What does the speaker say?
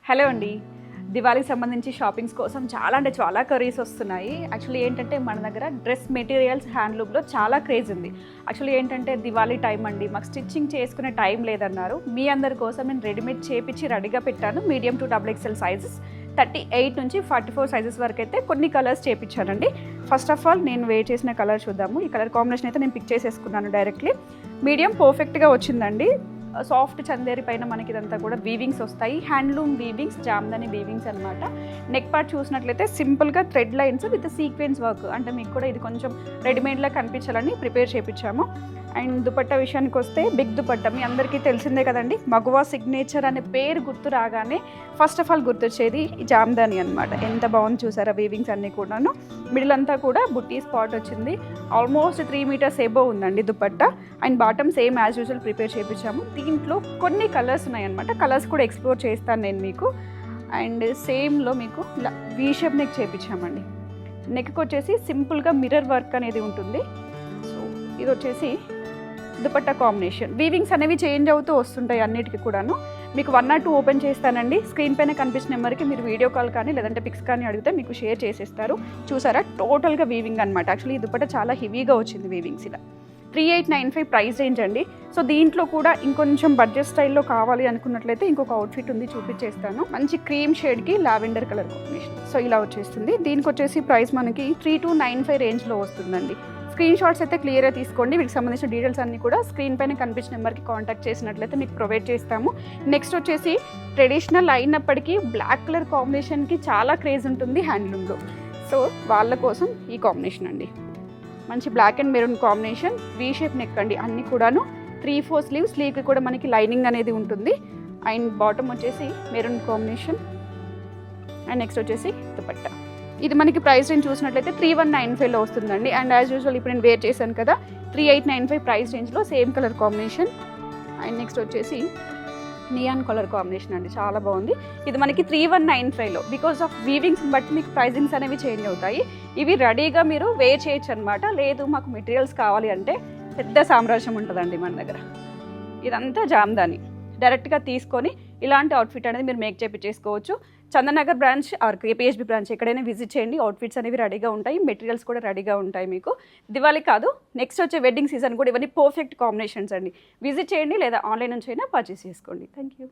Hello అండి. దివాళీకి సంబంధించి shoppings కోసం చాలా అంటే చాలా కర్రీస్ వస్తున్నాయి. యాక్చువల్లీ ఏంటంటే మన దగ్గర డ్రెస్ మెటీరియల్స్ హ్యాండ్లూమ్లో చాలా క్రేజ్ ఉంది. యాక్చువల్లీ ఏంటంటే దివాళీ టైం అండి, మాకు స్టిచ్చింగ్ చేసుకునే టైం లేదన్నారు. మీ అందరి కోసం నేను రెడీమేడ్ చేపించి రెడీగా పెట్టాను. మీడియం టు XXL సైజెస్ 38 నుంచి 44 సైజెస్ వరకు అయితే కొన్ని కలర్స్ చేపించానండి. ఫస్ట్ ఆఫ్ ఆల్ నేను వేర్ చేసిన కలర్ చూద్దాము. ఈ కలర్ కాంబినేషన్ అయితే నేను పిక్ చేసేసుకున్నాను డైరెక్ట్లీ. మీడియం పర్ఫెక్ట్గా వచ్చిందండి. సాఫ్ట్ చందేరి పైన మనకి ఇదంతా కూడా వీవింగ్స్ వస్తాయి. హ్యాండ్లూమ్ వీవింగ్స్, జామ్దాని వీవింగ్స్ అనమాట. నెక్ పార్ట్ చూసినట్లయితే సింపుల్గా thread lines with sequence work, అంటే మీకు కూడా ఇది కొంచెం రెడీమేడ్లా కనిపించాలని ప్రిపేర్ చేయించాము. అండ్ దుపట్టా విషయానికి వస్తే బిగ్ దుపట్టా మీ అందరికీ తెలిసిందే కదండి. మగువా సిగ్నేచర్ అనే పేరు గుర్తు రాగానే ఫస్ట్ ఆఫ్ ఆల్ గుర్తొచ్చేది జామ్దాని అనమాట. ఎంత బాగుంది చూసారా వీవింగ్స్ అన్నీ కూడాను. మిడిల్ అంతా కూడా బుట్టి స్పాట్ వచ్చింది. ఆల్మోస్ట్ 3 మీటర్స్ ఎబో ఉందండి dupatta. And bottom same as usual prepare చేయించాము. దీంట్లో కొన్ని కలర్స్ ఉన్నాయన్నమాట. కలర్స్ కూడా ఎక్స్ప్లోర్ చేస్తాను నేను మీకు. అండ్ సేమ్లో మీకు వీ షేప్ నెక్ చేయించామండి. నెక్కి వచ్చేసి సింపుల్గా మిర్రర్ వర్క్ అనేది ఉంటుంది. సో ఇది వచ్చేసి దుపట్టా కాంబినేషన్. వీవింగ్స్ అనేవి చేంజ్ అవుతూ వస్తుంటాయి అన్నిటికీ కూడాను. మీకు 1 or 2 ఓపెన్ చేస్తానండి. స్క్రీన్ పైన కనిపించిన నెంబర్కి మీరు వీడియో కాల్ కానీ లేదంటే పిక్స్ కానీ అడిగితే మీకు షేర్ చేసేస్తారు. చూసారా టోటల్గా వీవింగ్ అనమాట. యాక్చువల్లీ ఈ దుపట్టా చాలా హెవీగా వచ్చింది వీవింగ్స్. ఇలా 3895 ప్రైస్ రేంజ్ అండి. సో దీంట్లో కూడా ఇంకొంచెం బడ్జెట్ స్టైల్లో కావాలి అనుకున్నట్లయితే ఇంకొక అవుట్ఫిట్ ఉంది, చూపించేస్తాను. మంచి క్రీమ్ షేడ్కి లావెండర్ కలర్ కాంబినేషన్. సో ఇలా వచ్చేస్తుంది. దీనికి వచ్చేసి ప్రైస్ మనకి 3295 రేంజ్లో వస్తుందండి. స్క్రీన్ షాట్స్ అయితే క్లియర్గా తీసుకోండి. వీటికి సంబంధించిన డీటెయిల్స్ అన్నీ కూడా స్క్రీన్ పైన కనిపించిన నెంబర్కి కాంటాక్ట్ చేసినట్లయితే మీకు ప్రొవైడ్ చేస్తాము. నెక్స్ట్ వచ్చేసి ట్రెడిషనల్ అయినప్పటికీ బ్లాక్ కలర్ కాంబినేషన్కి చాలా క్రేజ్ ఉంటుంది హ్యాండ్లూమ్లో. సో వాళ్ళ కోసం ఈ కాంబినేషన్ అండి. మంచి black and maroon combination, V shape neck అండి. అన్నీ కూడాను 3/4 స్లీవ్. స్లీవ్కి కూడా మనకి లైనింగ్ అనేది ఉంటుంది. అండ్ బాటమ్ వచ్చేసి మెరూన్ కాంబినేషన్. అండ్ నెక్స్ట్ వచ్చేసి దుపట్టా. ఇది మనకి ప్రైస్ రేంజ్ చూసినట్లయితే 3195లో వస్తుందండి. అండ్ యాజ్ యూజువల్ ఇప్పుడు నేను వేర్ చేశాను కదా, 3895 ప్రైస్ రేంజ్లో same colour combination. And next వచ్చేసి నియాన్ కలర్ కాంబినేషన్ అండి. చాలా బాగుంది. ఇది మనకి 3195లో. బికాస్ ఆఫ్ వీవింగ్స్ బట్టి మీకు ప్రైజింగ్స్ అనేవి చేంజ్ అవుతాయి. ఇవి రెడీగా మీరు వేర్ చేయొచ్చు అనమాట. లేదు మాకు మెటీరియల్స్ కావాలి అంటే పెద్ద సామ్రాజ్యం ఉంటుందండి మన దగ్గర. ఇదంతా జామ్దాని. డైరెక్ట్గా తీసుకొని ఇలాంటి అవుట్ఫిట్ అనేది మీరు మేక్ చేయించేసుకోవచ్చు. Chandanagar branch or KPHB branch ఎక్కడైనా విజిట్ చేయండి. అవుట్ఫిట్స్ అనేవి రెడీగా ఉంటాయి, మెటీరియల్స్ కూడా రెడీగా ఉంటాయి మీకు. దివాళీ కాదు, నెక్స్ట్ వచ్చే వెడ్డింగ్ సీజన్ కూడా ఇవన్నీ పర్ఫెక్ట్ కాంబినేషన్స్ అండి. విజిట్ చేయండి లేదా ఆన్లైన్ నుంచి అయినా పర్చేస్ చేసుకోండి. Thank you.